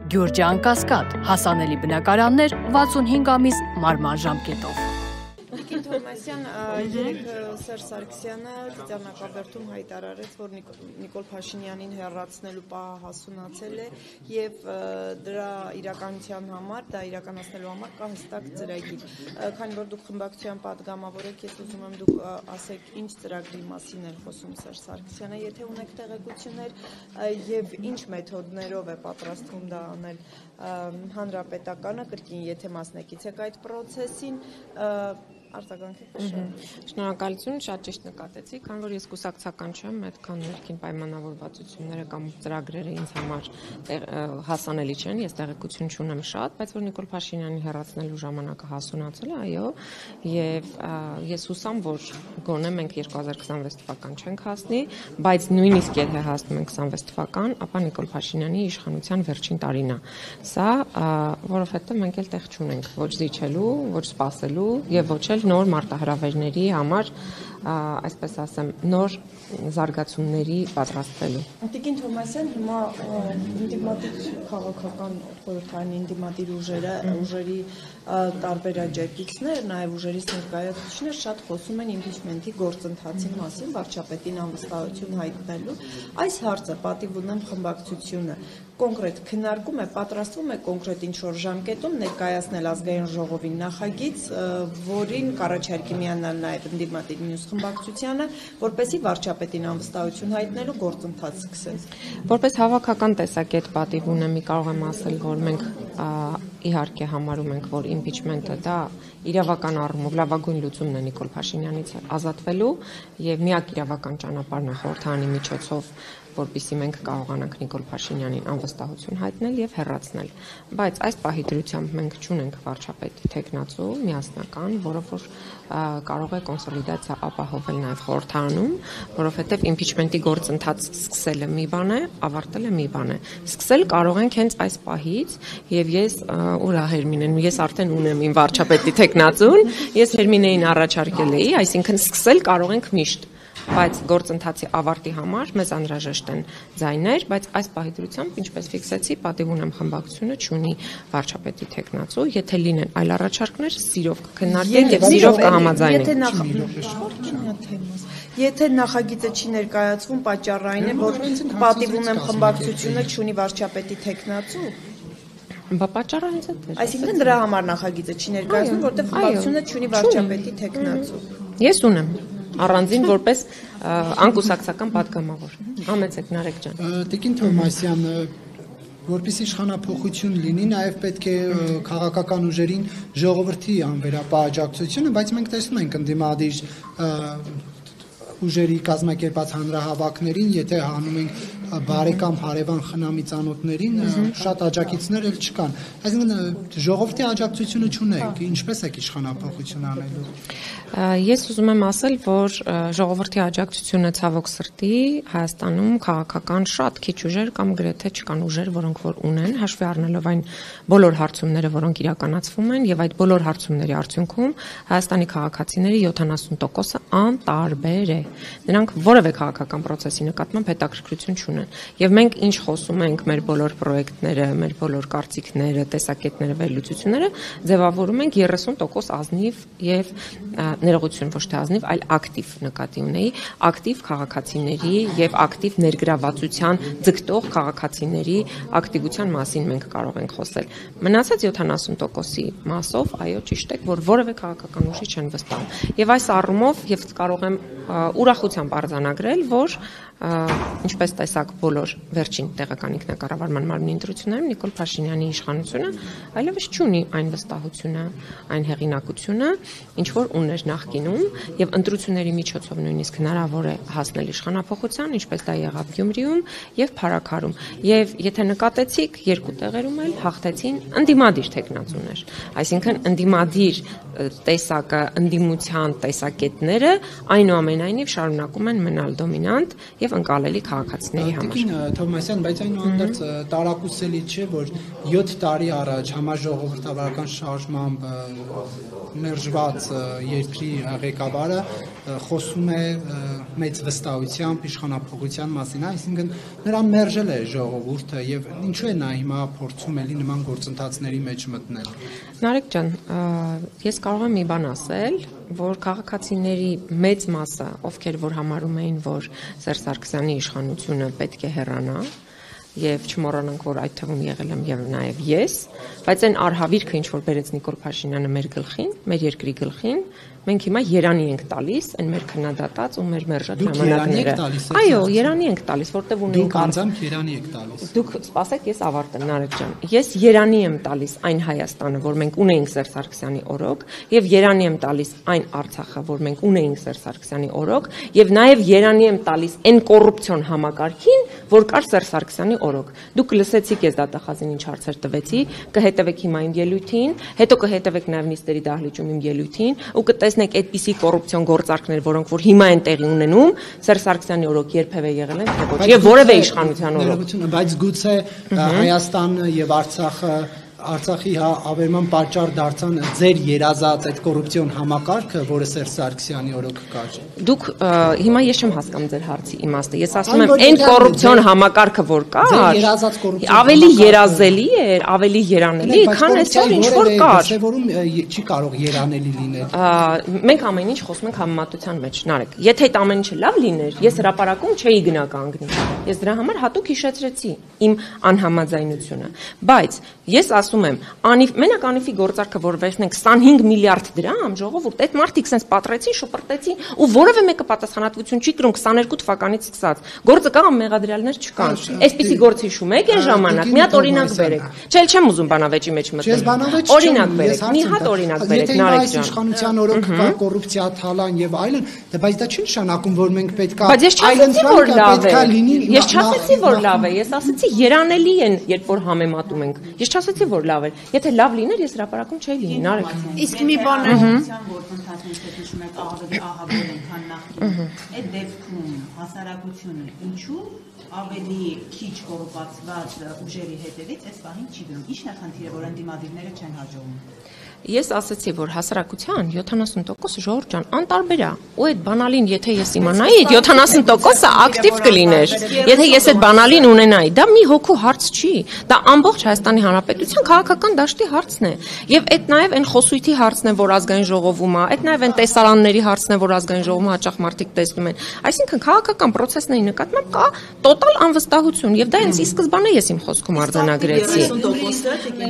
Գյուրջան Կասկադ, հասանելի բնակարաններ 65 ամիս մարման ժամկետով։ Թովմասյան երեք Սերժ Սարգսյանը Տիզանակաբերդում հայտարարեց, որ Նիկոլ Փաշինյանին հեռացնելու պահը հասունացել է եւ դրա իրականության համար, դա իրականացնելու համար կա հստակ ծրագիր։ Քանի որ դուք խմբակցության падգամավոր եք, ես ուզում եմ դուք ասեք, ինչ ծրագրի մասին է խոսում Սերժ Սարգսյանը, եթե ունեք տեղեկություններ եւ ինչ մեթոդներով է պատրաստվում դա անել հանրապետականը, կրկին եթե մասնակից եք այդ process-ին, Շնորհակալություն, շատ ճիշտ նկատեցիք, քանի որ ես կուսակցական չեմ, այդքան ներքին պայմանավորվածությունները կամ ծրագրերը ինձ համար հասանելի չեն, ես տեղեկություն չունեմ շատ, բայց որ Նիկոլ Փաշինյանին հեռացնելու ժամանակը հասունացել է, այո, եւ ես հուսամ, որ գոնե մենք 2026 թվական չենք հասնի, բայց նույնիսկ եթե հասնում ենք 26 թվական, ապա Նիկոլ Փաշինյանի իշխանության վերջին տարին է։ Սա, որովհետեւ մենք էլ տեղ չունենք ոչ զիջելու, ոչ սպասելու եւ ոչ նոր մարտահրավերների համար, այսպես ասեմ, նոր զարգացումների պատրաստվելու։ Տիկին Թովմասյան, հիմա ինդիմատիվ քաղաքական խորհրդային ինդիմատիվ ուժերի տարբեր աջակիցներ, նաև ուժերից ներկայացուցիչներ շատ խոսում են իմպիչմենթի գործընթացի մասին, վարչապետին անվստահություն հայտնելու։ Այս հարցը պատիվ ունեմ խմբակցությունը կոնկրետ քննարկում է, պատրաստվում է կոնկրետ ինչ-որ ժամկետում ներկայացնել ազգային ժողովին նախագիծ, որին կառաջարկի միանալ նաև ինդիմատիվ մյուս խմբակցությանը, որպեսզի վարչապետին անվստահություն հայտնելու գործընթաց սկսեն։ Որպես հավաքական տեսակետ պատիվ ունեմ, կարող եմ ասել, որ մենք իհարկե համարում ենք, որ իմպիչմենտը դա իրավական առումով լավագույն լուծումն է Նիկոլ Փաշինյանից ազատվելու եւ միակ իրավական ճանապարհն է խորհրդանի միջոցով, որպեսզի մենք կարողանանք Նիկոլ Փաշինյանին անվստահություն հայտնել եւ հեռացնել։ Բայց այս պահի դրությամբ մենք չունենք վարչապետի տեխնացու միասնական, որը որ կարող է կոնսոլիդացիա ապահովել նաեւ խորհրդանում, որովհետեւ իմպիչմենտի գործընթաց սկսելը մի բան է, ավարտելը մի բան է։ Սկսել կարող ենք հենց այս պահից եւ ես ուրա Հերմինեն, ես արդեն ունեմ իմ վարչապետի տեխնացուն, ես Հերմինեին առաջարկել էի, այսինքն սկսել կարող ենք միշտ, բայց գործընթացի ավարտի համար մեզ անհրաժեշտ են ձայներ, բայց այս պահի դրությամբ, ինչպես ֆիքսեցի, պատիվ ունեմ խմբակցությունը չունի վարչապետի տեխնացու, եթե լինեն այլ առաջարկներ, սիրով կքննարկենք եւ սիրով կհամաձայնենք։ Եթե նախագիծը չի ներկայացվում, պատճառը այն է, որ պատիվ ունեմ խմբակցությունը չունի վարչապետի տեխնացու։ Բա պատճառը հենց այդ է։ Այսինքն դրա համար նախագիծը չի ներկայացվում, որտեղ խմբակցությունը չունի վարչապետի տեխնացու։ Ես ունեմ առանձին որպես անկուսակցական падգամավոր։ Համեցեք Նարեկ ջան։ Տիկին Թովմասյան, որպես իշխանափոխություն լինի, նաև պետք է քաղաքական ուժերին ժողովրդի անվերապահ աջակցությունը, բայց մենք տեսնում ենք ընդդիմադիր ուժերի կազմակերպած հանրահավաքներին, եթե հանում ենք բարեկամ հարևան խնամի ծանոթներին, շատ աջակիցներ էլ չկան։ Այսինքն ժողովրդի աջակցությունը չունենք, ինչպես եք իշխանափոխություն անելու։ Ես ուզում եմ ասել, որ ժողովրդի աջակցությունը ցավոք սրտի Հայաստանում քաղաքական շատ քիչ ուժեր կամ գրեթե չկան ուժեր, որոնք որ ունեն, հաշվի առնելով այն բոլոր հարցումները, որոնք իրականացվում են, եւ այդ բոլոր հարցումների արդյունքում Հայաստանի քաղաքացիների 70%-ը անտարբեր է։ Նրանք որևէ քաղաքական process-ի նկատմամբ հետաքրքրություն չունեն։ Եվ մենք ինչ խոսում ենք մեր բոլոր պրոյեկտները, մեր բոլոր կարծիքները, տեսակետները, վերլուծությունները ձևավորում ենք 30% ազնիվ եւ ներողություն ոչ թե ազնիվ, այլ ակտիվ նկատի ունեի, ակտիվ քաղաքացիների եւ ակտիվ ներգրավվածության ձգտող քաղաքացիների ակտիվության մասին մենք կարող ենք խոսել։ Մնացած 70%-ի մասով, այո, ճիշտ է, որ որևէ քաղաքական ուժի չեն վստահում։ Եվ այս առումով եւ կարող եմ ուրախությամբ արձանագրել, որ ինչպես տեսակ բոլոր վերջին տեղական ինքնակառավարման մարմնի ընտրություններում Նիկոլ Փաշինյանի իշխանությունը այլևս չունի այն վստահությունը, այն հեղինակությունը, ինչ որ ուներ նախկինում եւ ընտրությունների միջոցով նույնիսկ հնարավոր է հասնել իշխանափոխության, ինչպես դա եղավ Գյումրիում եւ Փարաքարում։ Եվ եթե նկատեցիք, երկու տեղերում էլ հաղթեցին ընդդիմադիր տեխնացուներ։ Այսինքն ընդդիմադիր տեսակը, ընդդիմության տեսակետները այնուամենայնիվ շարունակում են մնալ դոմինանտ եւ ընկալելի քաղաքացիների համար։ Տիկին Թովմասյան, բայց այնուհանդերձ տարակուսելի չէ, որ 7 տարի առաջ համաժողովրդավարական շարժմամբ մերժված երկրի ղեկավարը խոսում է մեծ վստահությամբ իշխանափոխության մասին, այսինքն նրան մերժել է ժողովուրդը եւ ինչու է նա հիմա փորձում էլի նման գործընթացների մեջ մտնել։ Նարեկ ջան, ես կարող եմ մի բան ասել, որ քաղաքացիների մեծ մասը, ովքեր որ համարում էին, որ Սերժ Սարգսյանի իշխանությունը պետք է հեռանա, եւ չմոռանանք, որ այդ թվում եղել եմ եւ նաեւ ես, բայց այն արհավիրքը, ինչ որ բերեց Նիկոլ Փաշինյանը մեր գլխին, մեր երկրի գլխին, մենք հիմա երանի ենք տալիս, այն մեր քննադատած ու մեր մերժած ժամանակները։ Այո, երանի ենք տալիս, որտեվ ունենք անձամբ երանի եք տալիս։ Դուք սպասեք, ես ավարտեմ, Նարեկ ջան։ Ես երանի եմ տալիս այն Հայաստանը, որ մենք ունեինք Սերժ Սարգսյանի օրոք, եւ երանի եմ տալիս այն Արցախը, որ մենք ունեինք Սերժ Սարգսյանի օրոք, եւ նաեւ երանի եմ տալիս այն կոռուպցիոն համակարգին, որ կար Սերժ Սարգսյանի օրոք։ Դուք լսեցիք ես դատախազին ինչ հարցեր տվեցի, կհետևեք հիմա իմ ելույթին, հետո կհետևեք նաեւ նիստերի դահլիճում իմ ելույթին ու կտեսնեք այդպիսի կոռուպցիոն գործարքներ, որոնք որ հիմա են տեղի ունենում, Սերժ Սարգսյանի օրոք երբևէ եղել են թե ոչ, եւ որևէ իշխանության օրոք։ Բայց գուցե Հայաստանը եւ Արցախի ավերման պատճառ դարձան ձեր երազած այդ կոռուպցիոն համակարգը, որը Սերժ Սարգսյանի օրոք կար։ Դուք հիմա ես չեմ հասկանում ձեր հարցի իմաստը։ Ես ասում եմ, այն կոռուպցիոն համակարգը, որ կար, ավելի երազելի էր, ավելի երանելի, քան այսօր ինչ որ կար։ Որում չի կարող երանելի լինել։ Մենք ամեն ինչ խոսում ենք համեմատության մեջ, Նարեկ։ Եթե այդ ամեն ինչը լավ լիներ, ես հրապարակում չէի գնա կանգնի։ Ես դրա համար հատուկ հիշեցրեցի իմ անհամաձայնությունը։ Բայց ես ասում եմ, մենակ անիվի գործարքը, որ վերցնենք 25 միլիարդ դրամ, ժողովուրդ, այդ մարդիկ sense պատրեցին, շպրտեցին ու որևէ մեկը պատասխանատվություն չի կրում 22 թվականից սկսած։ Գործը կա, մեղադրյալներ չկան։ Այսպիսի գործ հիշում եք այն ժամանակ, մի հատ օրինակ բերեք։ Չէ, չեմ ուզում բանավեճի մեջ մտնել։ Օրինակ բերեք, մի հատ օրինակ բերեք, Նարեկ ջան։ Իշխանության օրոք կա կոռուպցիա, թալան եւ այլն, բայց դա չի նշանակում, որ մենք պետքա Ես չասեցի, որ լավ է, ես ասեցի երանելի են, երբ որ համեմատում ենք։ Ես չասեցի, որ լավ էր։ Եթե լավ լիներ, ես հրապարակում չէի լինի, Նարեկ։ Իսկ մի բան է, գործընթացներից հետ հիշում եք ավելի ահավոր են, քան նախկին։ Այդ դեպքում հասարակությունը ինչու ավելի քիչ կոռուպացված ուժերի հետևից այս պահին չի գնում։ Ի՞նչն է խնդիրը, որ ընդդիմադիրները չեն հաջողում։ Ես ասացի, որ հասարակության 70% ժողովուրդ ջան անտարբեր է, ու այդ բանալին, եթե ես իմանայի, այդ 70%-ը ակտիվ կլիներ։ Եթե ես այդ բանալին ունենայի, դա մի հոգու հարց չի, դա ամբողջ Հայաստանի Հանրապետության քաղաքական դաշտի հարցն է։ Եվ այդ նաև այն խոսույթի հարցն է, որ ազգային ժողովում է, այդ նաև այն տեսարանների հարցն է, որ ազգային ժողովում հաճախ մարդիկ տեսնում են։ Այսինքն քաղաքական process-ների նկատմամբ կա տոտալ անվստահություն, եւ դա հենց ի սկզբանե ես իմ խոսքում արձանագրեցի։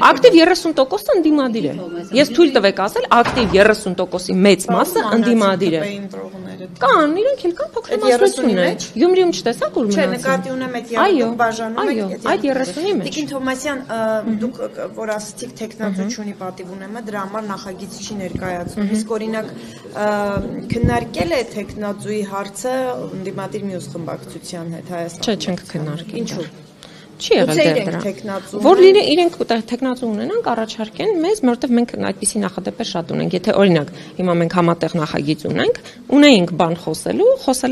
Ակտիվ 30%-ը ընդդիմադիր է։ Ես թույլ տվեք ասել, ակտիվ 30%-ի մեծ մասը ընդդիմադիր է։ Կան, իրենք էլ կան փոքր մասնություն է։ Գյումրիում չտեսաք որ մնացին։ Չէ, նկատի ունեմ այդ յուրաքանչյուր բաժանում եք։ Այդ 30-ի մեջ։ Տիկին Թովմասյան, դուք որ ասացիք տեխնատուչունի պատիվ ունեմ, դրա համար նախագիծ չի ներկայացնում։ Իսկ օրինակ քննարկել է տեխնատուի հարցը ընդդիմադիր մյուս խմբակցության հետ Հայաստանում։ Չէ, չենք քննարկել։ Ինչու՞։ Չի եղել դրա։ Որ իրենք տեխնատու ունենան, առաջարկեն մեզ, որովհետև մենք այդպիսի նախադեպեր շատ ունենք։ Եթե օրինակ հիմա մենք համատեղ նախագիծ ունեինք բան խոսել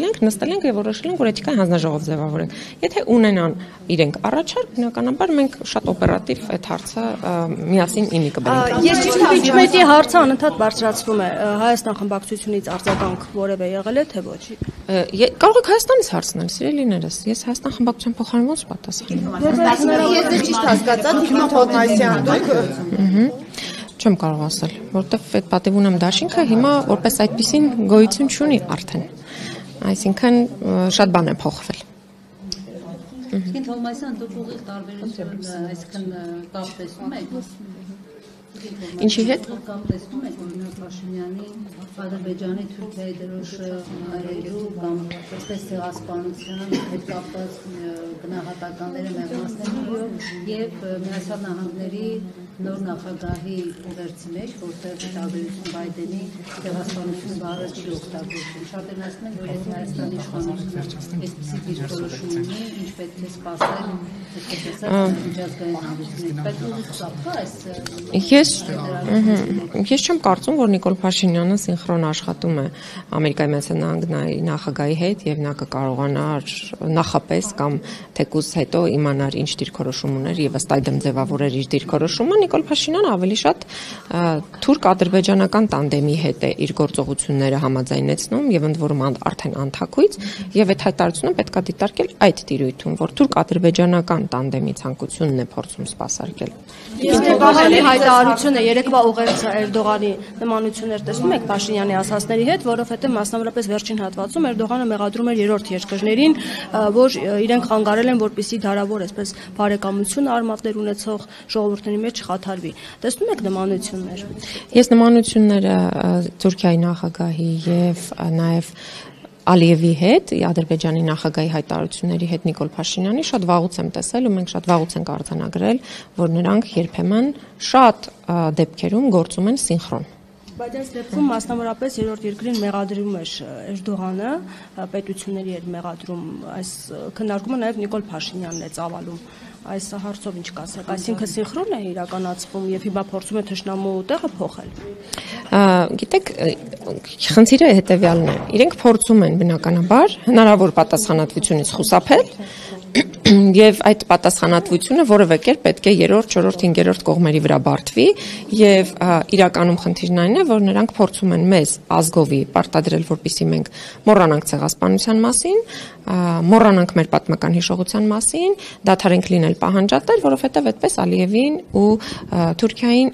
ենք, նստել ենք եւ որոշել ենք, որ էթիկայի հանձնաժողով ձևավորենք։ Եթե ունենան իրենք առաջարկ, բնականաբար մենք շատ օպերատիվ այդ հարցը միասին իմի կբերենք։ Ես իմպիչմենտի հարցը անընդհատ բարձրացվում է։ Հայաստան խմբակցությունից արձագանք որևէ եղել է թե ոչ։ Կարող եք Հայաստանից հարցնել, սիրելիներս։ Ես Հայաստան խմբակցության փոխարեն ոնց պատասխանեմ։ Ես ճիշտ հասկացա, Տիկին Թովմասյան, դուք չեմ կարող ասել, որովհետև այդ պատիվ ունեմ դաշինքը հիմա որպես այդպեսին գոյություն չունի արդեն։ Այսինքն շատ բան է փոխվել։ Տիկին Թովմասյան, դուք ուղիղ տարբերություն, այսինքն կապ տեսնում եք։ Ինչի հետ կապ տեսնում եք օրինակ Փաշինյանի Ադրբեջանի Թուրքիայի դրոշ հայերու կամ որպես ցեղասպանության հետ կապված գնահատականները մեղմացնելու եւ Միացյալ Նահանգների նոր նախագահի ուղերձի մեջ, որտեղ տարբերություն Բայդենի դեղասանությունը բառը չի օգտագործում։ Շատերն ասում են, որ եթե Հայաստանի իշխանությունը այսպիսի դիրքորոշում ունի, ինչ պետք է սպասել, միջազգային հանրությունից, բայց ուղղակի Ես չեմ կարծում, որ Նիկոլ Փաշինյանը սինխրոն աշխատում է Ամերիկայի Միացյալ Նահանգների նախագահի հետ եւ նա կկարողանար նախապես կամ թեկուզ հետո իմանար ինչ դիրքորոշում ուներ եւ ըստ այդմ ձևավորեր իր դիրքորոշումը։ Նիկոլ Փաշինյանը ավելի շատ թուրք-ադրբեջանական տանդեմի հետ է իր գործողությունները համաձայնեցնում եւ ընդ որում արդեն անթակույց եւ այդ հայտարարությունը պետք է դիտարկել այդ տիրույթում, որ թուրք-ադրբեջանական տանդեմի ցանկությունն է փորձում սպասարկել։ Երևանի հայտարարությունը երեկվա ուղերձը Էրդողանի նմանություններ տեսնում եք Փաշինյանի ասածների հետ, որովհետեւ մասնավորապես վերջին հատվածում Էրդողանը մեղադրում էր երրորդ երկրներին, որ իրենք խանգարել են, որպեսզի դարավոր այսպես բարեկամություն արմատներ ունեցող ժողովուրդների մեջ չխաթարվի։ Տեսնում եք նմանություններ։ Ես նմանությունները Թուրքիայի նախագահի եւ նաեւ Ալիևի հետ, Ադրբեջանի նախագահի հայտարարությունների հետ Նիկոլ Փաշինյանի շատ վաղուց եմ տեսել ու մենք շատ վաղուց ենք արձանագրել, որ նրանք երբեմն շատ դեպքերում գործում են սինխրոն։ Բայց այս դեպքում մասնավորապես երրորդ երկրին մեղադրում էր Էրդողանը, պետությունների էր մեղադրում, այս քննարկումը նաև Նիկոլ Փաշինյանն է ծավալում։ Այս հարցով ինչ կասեք, այսինքն սինխրոն է իրականացվում եւ հիմա փորձում է թշնամու տեղը փոխել։ Գիտեք, խնդիրը հետեւյալն է։ Իրենք փորձում են բնականաբար հնարավոր պատասխանատվությունից խուսափել եւ այդ պատասխանատվությունը որևէ կերպ պետք է երրորդ, չորրորդ, հինգերորդ կողմերի վրա բարդվի եւ իրականում խնդիրն այն է, որ նրանք փորձում են մեզ ազգովի պարտադրել, որպեսզի մենք մոռանանք ցեղասպանության մասին, մոռանանք մեր պատմական հիշողության մասին, դադարենք լինել պահանջատեր, որովհետեւ այդպես Ալիևին ու Թուրքիային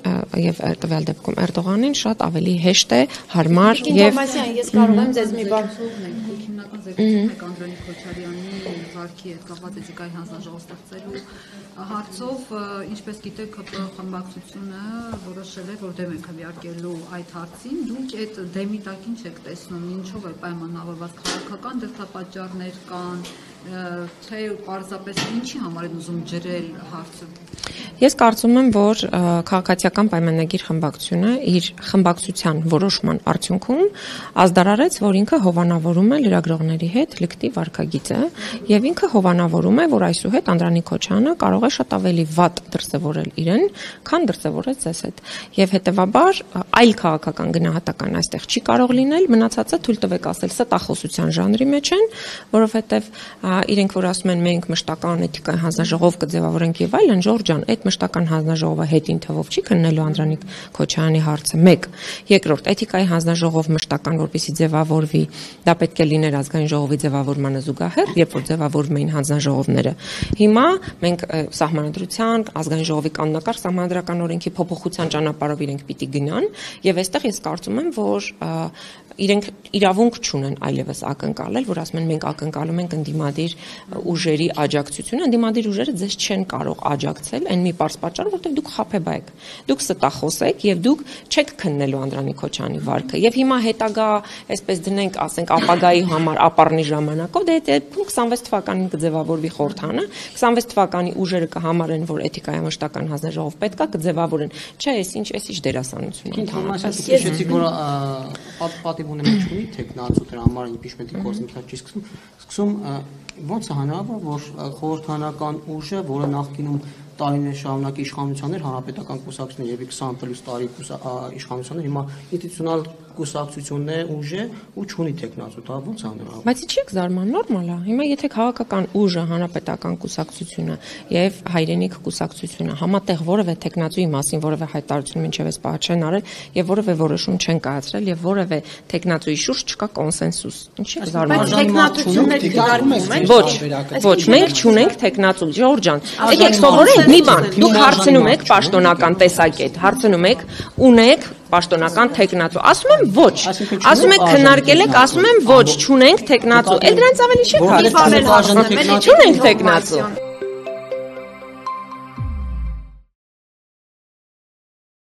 եւ տվյալ դեպքում Էրդողանին շատ ավելի հեշտ է, հարմար եւ ես կարող եմ ձեզ մի բան հիմնական զեկույցում Անդրանիկ Քոչարյանի վարքի հետ կապված էթիկայի հանձնաժողով ստեղծելու հարցով, ինչպես գիտեք, ՀՊ խմբակցությունը որոշել է, որ դեմ են քվեարկելու այդ հարցին։ Դուք այդ դեմի տակ ինչ եք տեսնում, ինչով է պայմանավորված, քաղաքական դրդապատճառներ կան, թե պարզապես ինչի համար են ուզում ջրել հարցը։ Ես կարծում եմ, որ քաղաքացիական պայմանագիր խմբակցությունը իր խմբակցության որոշման արդյունքում ազդարարեց, որ ինքը հովանավորում է լրագրողների հետ լկտի վարքագիծը եւ ինքը հովանավորում է, որ այսուհետ Անդրանիկ Քոչյանը կարող է շատ ավելի վատ դրսևորել իրեն, քան դրսևորեց ձեզ հետ։ Եվ հետեւաբար այլ քաղաքական գնահատական այստեղ չի կարող լինել, մնացածը թույլ տվեք ասել ստախոսության ժանրի մեջ են, որովհետեւ իրենք որ ասում են մենք մշտական էթիկայի հանձնաժողով կձևավորենք եւ այլն, Ժորժան, այդ մշտական հանձնաժողովը հետին թվով չի քննելու Անդրանիկ Քոչարյանի հարցը։ 1. Երկրորդ, էթիկայի հանձնաժողով մշտական որպեսզի ձևավորվի, դա պետք է լիներ ազգային ժողովի ձևավորմանը զուգահեռ, երբ որ ձևավորվում էին հանձնաժողովները։ Հիմա մենք սահմանադրության, ազգային ժողովի կանոնակարգ սահմանադրական օրենքի փոփոխության ճանապարհով իրենք պիտի գնան, եւ այստեղ ես կարծում եմ, որ իրենք իրավունք չունեն այլևս ակնկալել, որ ասում են մենք ակնկալում ենք ընդդիմադիր ուժերի աջակցությունը, ընդդիմադիր ուժերը ձեզ չեն կարող աջակցել այն մի պարզ պատճառով, որտեղ դուք խաբեբա եք, դուք ստախոս եք եւ դուք չեք քննելու Անդրանիկ Քոչարյանի վարքը։ Եվ հիմա հետագա, այսպես դնենք, ասենք ապագայի համար ապառնի ժամանակով, դե դեպքում 26 թվականին կձևավորվի խորհրդանը, 26 թվականի ուժերը կհամարեն, որ էթիկայի մշտական հանձնաժողով պետքա կձևավորեն։ Չէ, այս ինչ դերասանություն ընդհանրապես։ Հիշեցիք, որ պատիվ ունեմ չունի տեխնացու դրա համար impeachment-ի գործընթաց չի սկսում, ո՞նց է հնարավոր, որ խորհրդանական ուժը, որը նախկինում տարիներ շարունակ իշխանության էր, հանրապետական կուսակցություններ եւ 20 պլյուս տարի իշխանություններ, հիմա ինստիտուցիոնալ կուսակցություններ ուժ է ու չունի տեխնացու, դա ո՞նց է հնարավոր։ Բայց ինչի՞ եք զարմանում, նորմալ է։ Հիմա եթե քաղաքական ուժը, հանրապետական կուսակցությունը եւ հայրենիք կուսակցությունը համատեղ որևէ տեխնացուի մասին որևէ հայտարարություն մինչեւ այս պահ չեն արել եւ որևէ որոշում չեն կայացրել եւ որևէ տեխնացուի շուրջ չկա կոնսենսուս։ Ինչի՞ եք զարմանում։ Ոչ, մենք չունենք տեխնացու, Ժորժ ջան։ Եկեք սովորենք մի բան, դուք հարցնում եք պաշտոնական տեսակետ, հարցնում եք, ունեք պաշտոնական տեխնացու, ասում եմ ոչ, ասում եք քննարկել եք, ասում եմ ոչ, չունենք տեխնացու, էլ դրանից ավելի չի կարելի։ Չունենք տեխնացու։